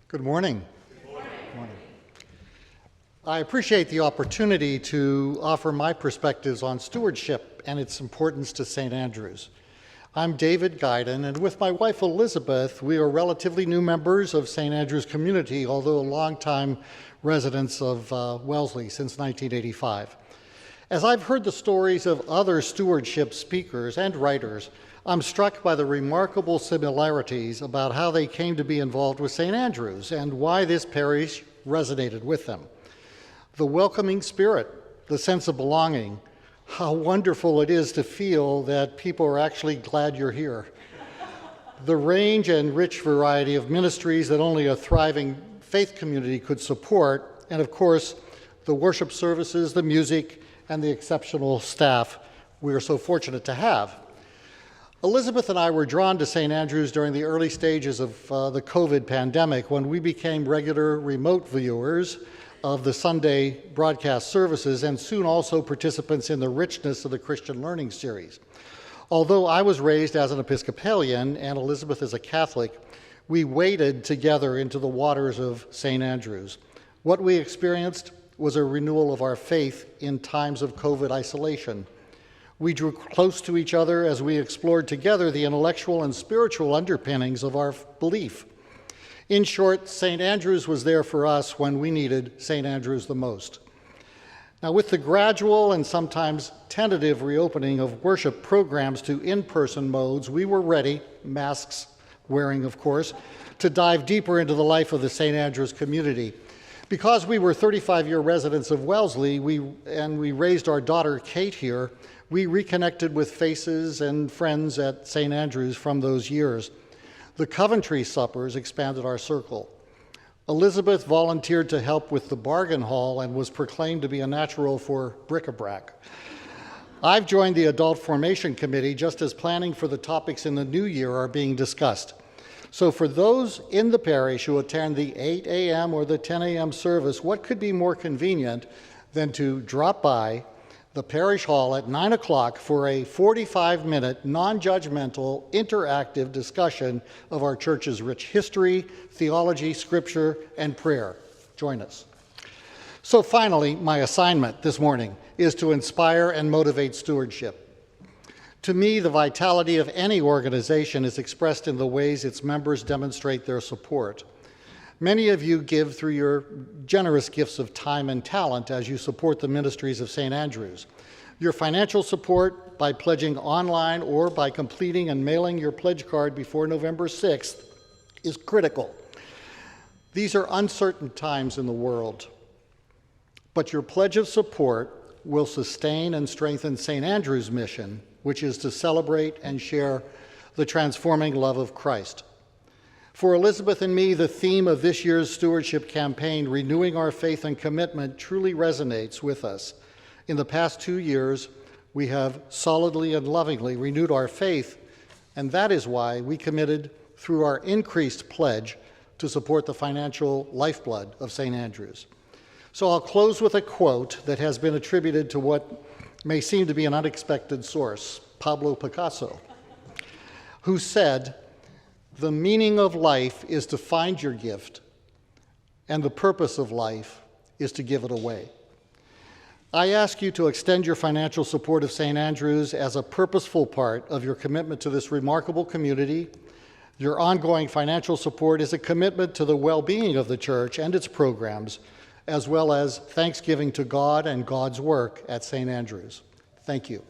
Good morning. Good morning. I appreciate the opportunity to offer my perspectives on stewardship and its importance to St. Andrews. I'm David Guydan, and with my wife Elizabeth, we are relatively new members of St. Andrews community, although a longtime residents of Wellesley since 1985. As I've heard the stories of other stewardship speakers and writers, I'm struck by the remarkable similarities about how they came to be involved with St. Andrews and why this parish resonated with them. The welcoming spirit, the sense of belonging, how wonderful it is to feel that people are actually glad you're here. The range and rich variety of ministries that only a thriving faith community could support, and of course, the worship services, the music, and the exceptional staff we are so fortunate to have. Elizabeth and I were drawn to St. Andrews during the early stages of the COVID pandemic when we became regular remote viewers of the Sunday broadcast services and soon also participants in the richness of the Christian Learning Series. Although I was raised as an Episcopalian and Elizabeth is a Catholic, we waded together into the waters of St. Andrews. What we experienced was a renewal of our faith in times of COVID isolation. We drew close to each other as we explored together the intellectual and spiritual underpinnings of our belief. In short, St. Andrews was there for us when we needed St. Andrews the most. Now, with the gradual and sometimes tentative reopening of worship programs to in-person modes, we were ready, masks wearing of course, to dive deeper into the life of the St. Andrews community. Because we were 35-year residents of Wellesley, we raised our daughter Kate here, we reconnected with faces and friends at St. Andrews from those years. The Coventry suppers expanded our circle. Elizabeth volunteered to help with the bargain hall and was proclaimed to be a natural for bric-a-brac. I've joined the Adult Formation Committee just as planning for the topics in the new year are being discussed. So for those in the parish who attend the 8 a.m. or the 10 a.m. service, what could be more convenient than to drop by the parish hall at 9 o'clock for a 45-minute, non-judgmental, interactive discussion of our church's rich history, theology, scripture, and prayer. Join us. So finally, my assignment this morning is to inspire and motivate stewardship. To me, the vitality of any organization is expressed in the ways its members demonstrate their support. Many of you give through your generous gifts of time and talent as you support the ministries of St. Andrews. Your financial support by pledging online or by completing and mailing your pledge card before November 6th is critical. These are uncertain times in the world, but your pledge of support will sustain and strengthen St. Andrew's mission, which is to celebrate and share the transforming love of Christ. For Elizabeth and me, the theme of this year's stewardship campaign, Renewing Our Faith and Commitment, truly resonates with us. In the past 2 years, we have solidly and lovingly renewed our faith, and that is why we committed through our increased pledge to support the financial lifeblood of St. Andrews. So I'll close with a quote that has been attributed to what may seem to be an unexpected source, Pablo Picasso, who said, "The meaning of life is to find your gift, and the purpose of life is to give it away." I ask you to extend your financial support of St. Andrews as a purposeful part of your commitment to this remarkable community. Your ongoing financial support is a commitment to the well-being of the church and its programs, as well as thanksgiving to God and God's work at St. Andrews. Thank you.